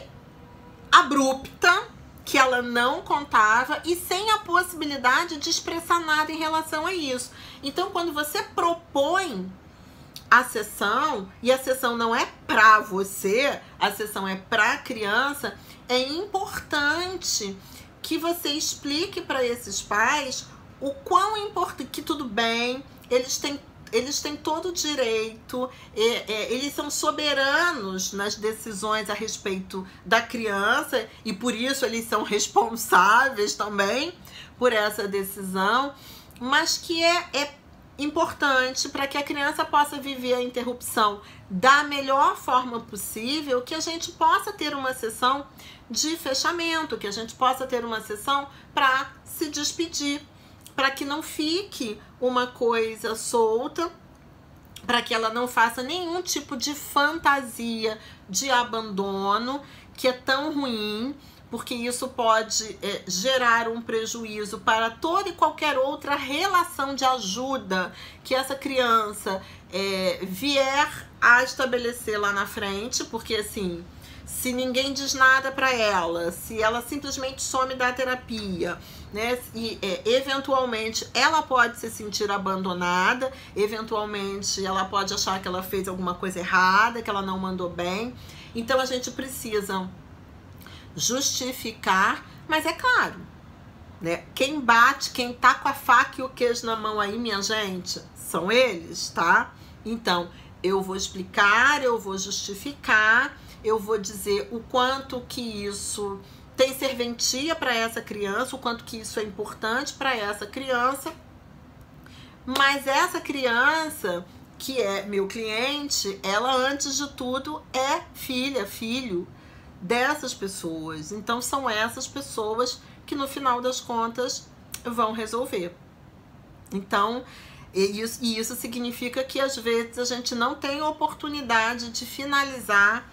A: abrupta, que ela não contava, e sem a possibilidade de expressar nada em relação a isso. Então, quando você propõe a sessão, e a sessão não é para você, a sessão é para a criança, é importante que você explique para esses pais o quão importante, que tudo bem, eles têm todo o direito, eles são soberanos nas decisões a respeito da criança, e por isso eles são responsáveis também por essa decisão, mas que é importante para que a criança possa viver a interrupção da melhor forma possível, que a gente possa ter uma sessão de fechamento, que a gente possa ter uma sessão para se despedir, para que não fique uma coisa solta, para que ela não faça nenhum tipo de fantasia de abandono, que é tão ruim, porque isso pode gerar um prejuízo para toda e qualquer outra relação de ajuda que essa criança vier a estabelecer lá na frente, porque assim, se ninguém diz nada para ela, se ela simplesmente some da terapia, né? E eventualmente ela pode se sentir abandonada, eventualmente ela pode achar que ela fez alguma coisa errada, que ela não mandou bem. Então a gente precisa justificar, mas é claro, né? Quem bate, quem tá com a faca e o queijo na mão aí, minha gente, são eles, tá? Então, eu vou explicar, eu vou justificar, eu vou dizer o quanto que isso tem serventia para essa criança, o quanto que isso é importante para essa criança. Mas essa criança, que é meu cliente, ela antes de tudo é filho dessas pessoas. Então são essas pessoas que no final das contas vão resolver. Então, isso significa que às vezes a gente não tem oportunidade de finalizar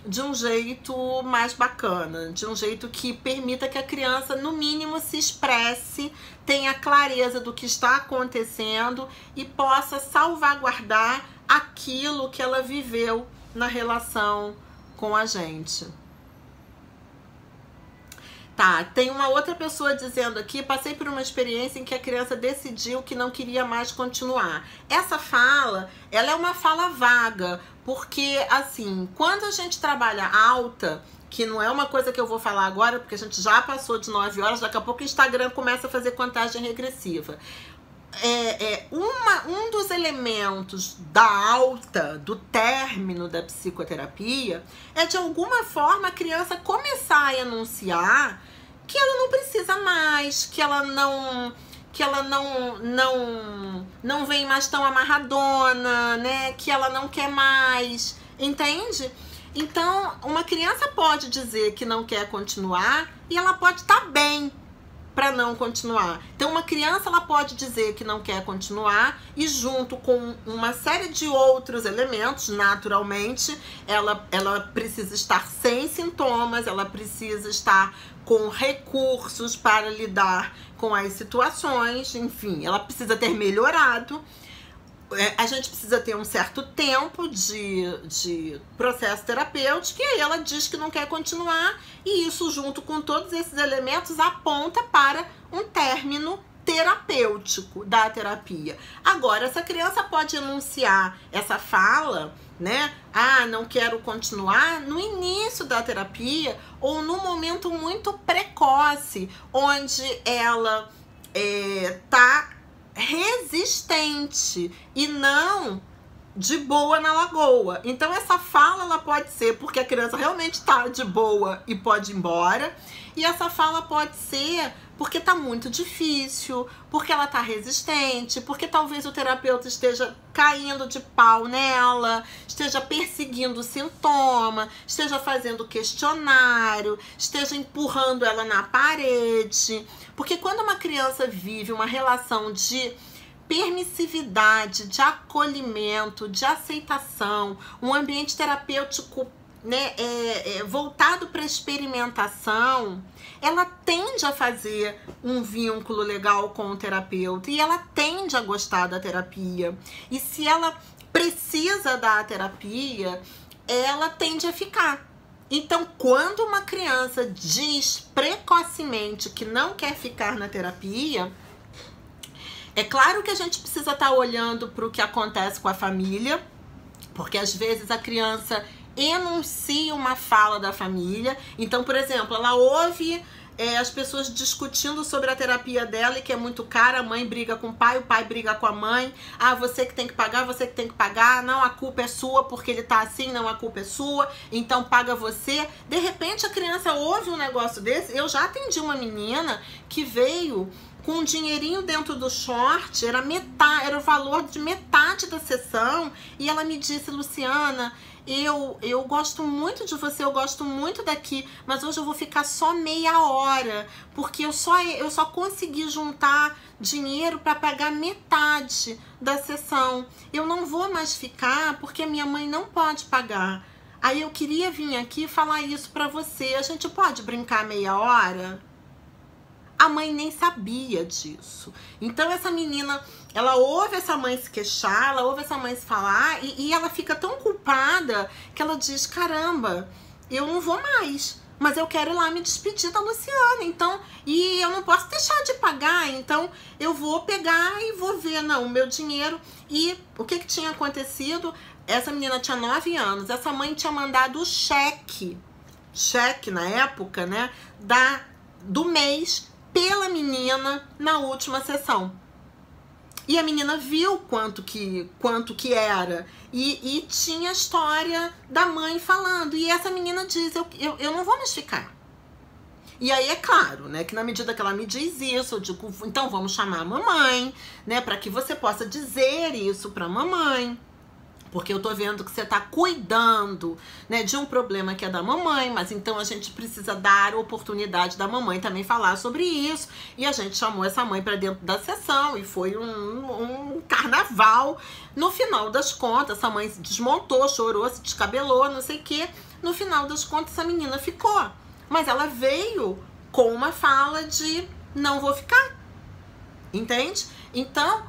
A: de um jeito mais bacana, de um jeito que permita que a criança, no mínimo, se expresse, tenha clareza do que está acontecendo e possa salvaguardar aquilo que ela viveu na relação com a gente. Tá, tem uma outra pessoa dizendo aqui: passei por uma experiência em que a criança decidiu que não queria mais continuar. Essa fala, ela é uma fala vaga, porque assim, quando a gente trabalha alta, que não é uma coisa que eu vou falar agora, porque a gente já passou de 9 horas, daqui a pouco o Instagram começa a fazer contagem regressiva. Um dos elementos da alta, do término da psicoterapia, é de alguma forma a criança começar a enunciar que ela não precisa mais, que ela não vem mais tão amarradona, né? Que ela não quer mais, entende? Então, uma criança pode dizer que não quer continuar e ela pode estar bem para não continuar. Então, uma criança, ela pode dizer que não quer continuar e, junto com uma série de outros elementos, naturalmente, ela precisa estar sem sintomas, ela precisa estar com recursos para lidar com as situações, enfim, ela precisa ter melhorado. A gente precisa ter um certo tempo de processo terapêutico, e aí ela diz que não quer continuar, e isso, junto com todos esses elementos, aponta para um término terapêutico da terapia. Agora, essa criança pode enunciar essa fala, né? Ah, não quero continuar, no início da terapia ou num momento muito precoce, onde ela tá resistente e não de boa na lagoa. Então essa fala, ela pode ser porque a criança realmente tá de boa e pode ir embora, e essa fala pode ser porque tá muito difícil, porque ela tá resistente, porque talvez o terapeuta esteja caindo de pau nela, esteja perseguindo o sintoma, esteja fazendo questionário, esteja empurrando ela na parede. Porque quando uma criança vive uma relação de permissividade, de acolhimento, de aceitação, um ambiente terapêutico, né, voltado para experimentação, ela tende a fazer um vínculo legal com o terapeuta e ela tende a gostar da terapia. E se ela precisa da terapia, ela tende a ficar. Então, quando uma criança diz precocemente que não quer ficar na terapia, é claro que a gente precisa estar olhando para o que acontece com a família, porque às vezes a criança enuncia uma fala da família. Então, por exemplo, ela ouve as pessoas discutindo sobre a terapia dela e que é muito cara, a mãe briga com o pai briga com a mãe, ah, você que tem que pagar, você que tem que pagar, não, a culpa é sua porque ele tá assim, não, a culpa é sua, então paga você. De repente a criança ouve um negócio desse. Eu já atendi uma menina que veio com um dinheirinho dentro do short, era o valor de metade da sessão, e ela me disse: Luciana, eu gosto muito de você, eu gosto muito daqui, mas hoje eu vou ficar só meia hora, porque eu só consegui juntar dinheiro para pagar metade da sessão. Eu não vou mais ficar porque minha mãe não pode pagar. Aí eu queria vir aqui falar isso para você. A gente pode brincar meia hora? A mãe nem sabia disso. Então essa menina, ela ouve essa mãe se queixar, ela ouve essa mãe se falar, e ela fica tão culpada que ela diz: caramba, eu não vou mais. Mas eu quero ir lá me despedir da Luciana, então, e eu não posso deixar de pagar, então eu vou pegar e vou ver, não, o meu dinheiro. E o que tinha acontecido? Essa menina tinha 9 anos, essa mãe tinha mandado o cheque na época, né, do mês pela menina na última sessão. E a menina viu quanto que era. E tinha a história da mãe falando. E essa menina diz, eu não vou mais ficar. E aí é claro, né, que na medida que ela me diz isso, eu digo, então vamos chamar a mamãe, né, para que você possa dizer isso pra mamãe. Porque eu tô vendo que você tá cuidando, né, de um problema que é da mamãe, mas então a gente precisa dar oportunidade da mamãe também falar sobre isso. E a gente chamou essa mãe para dentro da sessão e foi um carnaval. No final das contas, essa mãe se desmontou, chorou, se descabelou, não sei o quê. No final das contas, essa menina ficou. Mas ela veio com uma fala de não vou ficar. Entende? Então,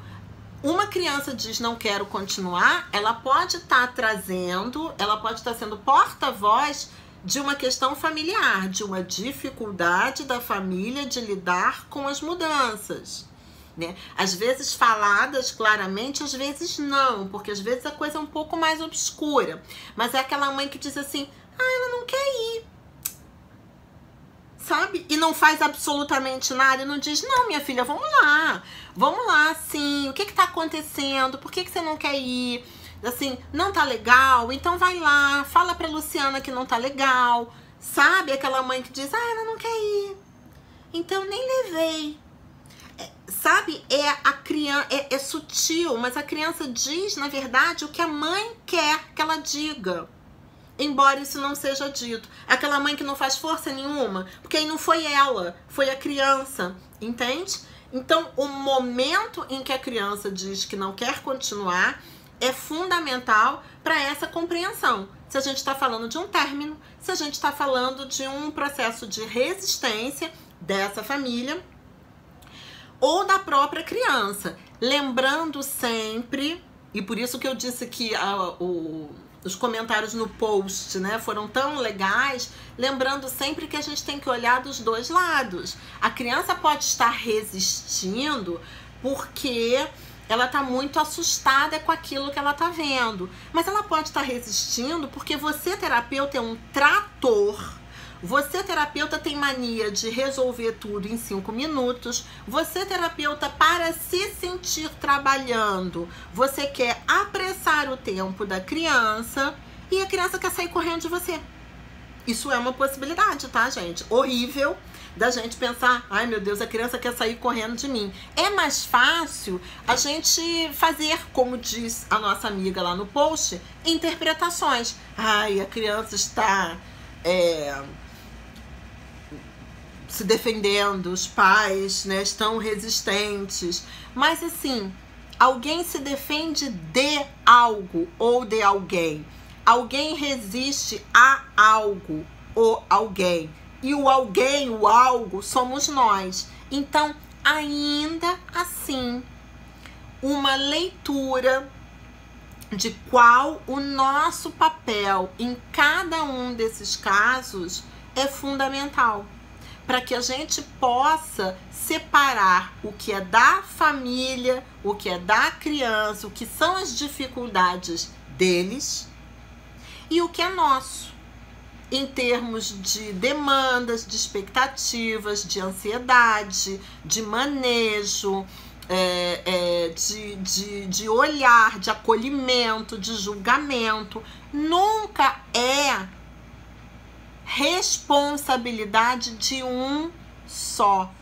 A: uma criança diz não quero continuar, ela pode estar trazendo, ela pode estar sendo porta-voz de uma questão familiar, de uma dificuldade da família de lidar com as mudanças, né? Às vezes faladas claramente, às vezes não, porque às vezes a coisa é um pouco mais obscura. Mas é aquela mãe que diz assim, ela não quer ir, sabe? E não faz absolutamente nada, e não diz, não, minha filha, vamos lá, sim, o que tá acontecendo, por que você não quer ir, assim, não tá legal, então vai lá, fala pra Luciana que não tá legal, sabe? Aquela mãe que diz, ela não quer ir, então nem levei, sabe? A criança, é sutil, mas a criança diz, na verdade, o que a mãe quer que ela diga. Embora isso não seja dito. Aquela mãe que não faz força nenhuma, porque aí não foi ela, foi a criança, entende? Então, o momento em que a criança diz que não quer continuar é fundamental para essa compreensão. Se a gente está falando de um término, se a gente está falando de um processo de resistência dessa família ou da própria criança. Lembrando sempre, e por isso que eu disse que os comentários no post, né, foram tão legais, lembrando sempre que a gente tem que olhar dos dois lados. A criança pode estar resistindo porque ela está muito assustada com aquilo que ela está vendo. Mas ela pode estar resistindo porque você, terapeuta, é um trator. Você, terapeuta, tem mania de resolver tudo em 5 minutos. Você, terapeuta, para se sentir trabalhando, você quer apressar o tempo da criança e a criança quer sair correndo de você. Isso é uma possibilidade, tá, gente? Horrível da gente pensar, ai meu Deus, a criança quer sair correndo de mim. É mais fácil a gente fazer, como diz a nossa amiga lá no post, interpretações. Ai, a criança está se defendendo, os pais, né, estão resistentes. Mas assim, alguém se defende de algo ou de alguém. Alguém resiste a algo ou alguém. E o alguém, o algo, somos nós. Então, ainda assim, uma leitura de qual o nosso papel em cada um desses casos é fundamental, para que a gente possa separar o que é da família, o que é da criança, o que são as dificuldades deles e o que é nosso, em termos de demandas, de expectativas, de ansiedade, de manejo, de olhar, de acolhimento, de julgamento. Nunca é responsabilidade de um só,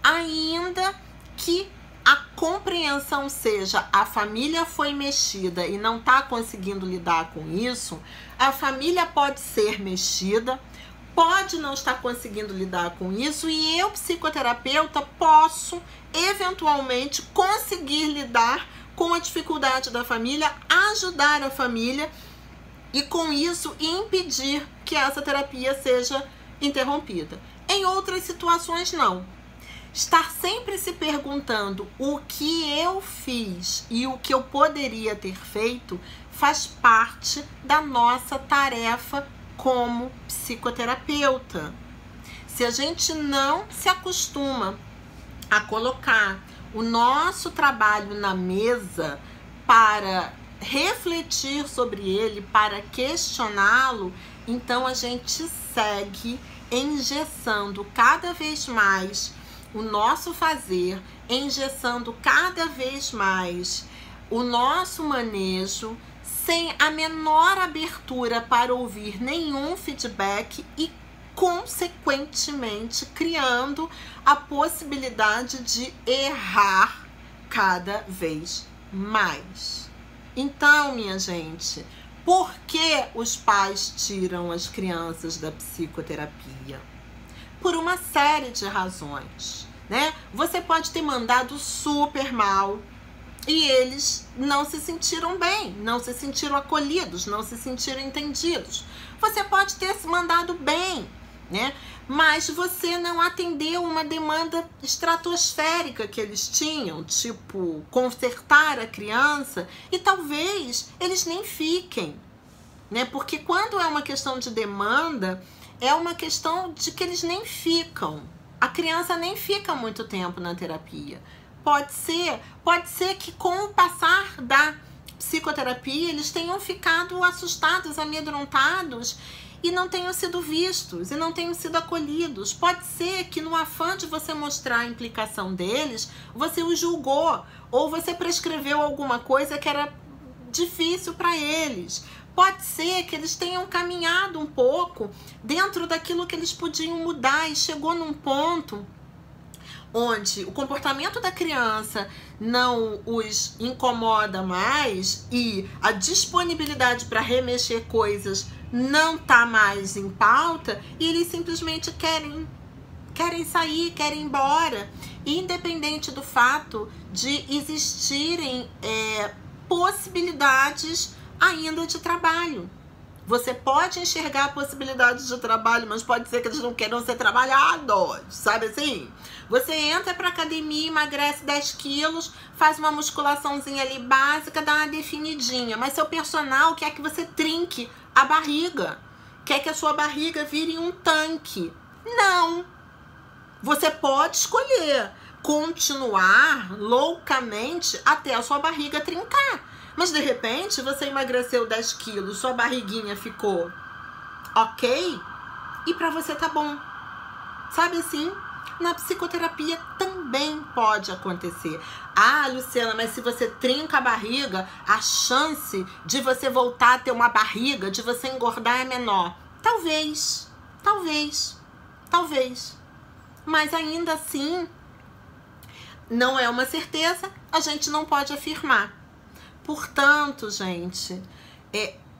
A: ainda que a compreensão seja a família foi mexida e não está conseguindo lidar com isso. A família pode ser mexida, pode não estar conseguindo lidar com isso, e eu, psicoterapeuta, posso eventualmente conseguir lidar com a dificuldade da família, ajudar a família e com isso impedir que essa terapia seja interrompida. Em outras situações, não. Estar sempre se perguntando o que eu fiz e o que eu poderia ter feito faz parte da nossa tarefa como psicoterapeuta. Se a gente não se acostuma a colocar o nosso trabalho na mesa para refletir sobre ele, para questioná-lo, então a gente segue engessando cada vez mais o nosso fazer, engessando cada vez mais o nosso manejo, sem a menor abertura para ouvir nenhum feedback e, consequentemente, criando a possibilidade de errar cada vez mais. Então, minha gente, por que os pais tiram as crianças da psicoterapia? Por uma série de razões, né? Você pode ter mandado super mal e eles não se sentiram bem, não se sentiram acolhidos, não se sentiram entendidos. Você pode ter se mandado bem, né? Mas você não atendeu uma demanda estratosférica que eles tinham, tipo consertar a criança, e talvez eles nem fiquem, né? Porque quando é uma questão de demanda, é uma questão de que eles nem ficam. A criança nem fica muito tempo na terapia. Pode ser que com o passar da psicoterapia eles tenham ficado assustados, amedrontados e não tenham sido vistos e não tenham sido acolhidos. Pode ser que no afã de você mostrar a implicação deles, você os julgou ou você prescreveu alguma coisa que era difícil para eles. Pode ser que eles tenham caminhado um pouco dentro daquilo que eles podiam mudar e chegou num ponto onde o comportamento da criança não os incomoda mais e a disponibilidade para remexer coisas não tá mais em pauta e eles simplesmente querem sair, querem ir embora, independente do fato de existirem possibilidades ainda de trabalho. Você pode enxergar possibilidades de trabalho, mas pode ser que eles não queiram ser trabalhados, sabe assim? Você entra pra academia, emagrece 10 quilos, faz uma musculaçãozinha ali básica, dá uma definidinha, mas seu personal quer que você trinque a barriga, quer que a sua barriga vire um tanque. Não! Você pode escolher continuar loucamente até a sua barriga trincar. Mas de repente você emagreceu 10 quilos, sua barriguinha ficou ok e pra você tá bom. Sabe assim? Na psicoterapia também pode acontecer. Ah, Luciana, mas se você trinca a barriga, a chance de você voltar a ter uma barriga, de você engordar é menor. Talvez. Mas ainda assim, não é uma certeza, a gente não pode afirmar. Portanto, gente,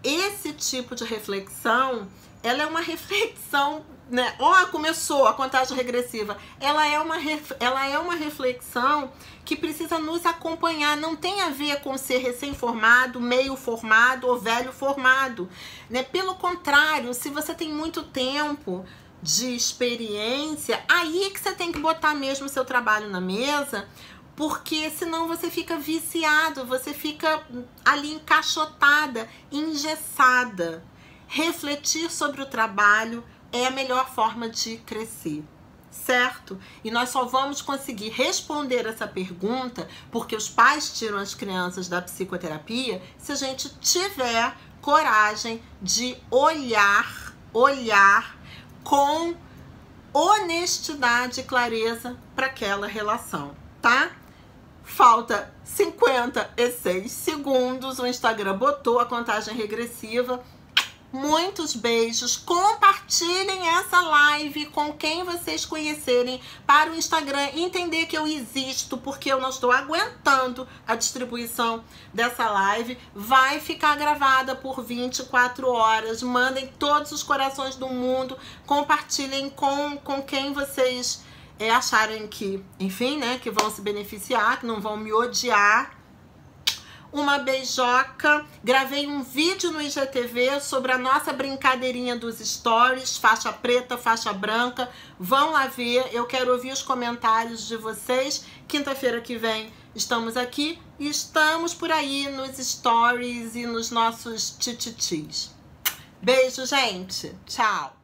A: esse tipo de reflexão, ela é uma reflexão, né? Começou a contagem regressiva. Ela é uma reflexão que precisa nos acompanhar. Não tem a ver com ser recém-formado, meio formado ou velho formado, né? Pelo contrário, se você tem muito tempo de experiência, aí é que você tem que botar mesmo o seu trabalho na mesa, porque senão você fica viciado, você fica ali encaixotada, engessada. Refletir sobre o trabalho é a melhor forma de crescer, certo? E nós só vamos conseguir responder essa pergunta, porque os pais tiram as crianças da psicoterapia, se a gente tiver coragem de olhar com honestidade e clareza para aquela relação, tá? Falta 56 segundos, o Instagram botou a contagem regressiva. Muitos beijos, compartilhem essa live com quem vocês conhecerem para o Instagram entender que eu existo, porque eu não estou aguentando a distribuição dessa live. Vai ficar gravada por 24 horas, mandem todos os corações do mundo, compartilhem com quem vocês acharem que, enfim, né, que vão se beneficiar, que não vão me odiar. Uma beijoca. Gravei um vídeo no IGTV sobre a nossa brincadeirinha dos stories, faixa preta, faixa branca. Vão lá ver, eu quero ouvir os comentários de vocês. Quinta-feira que vem estamos aqui e estamos por aí nos stories e nos nossos tititis. Beijo, gente. Tchau.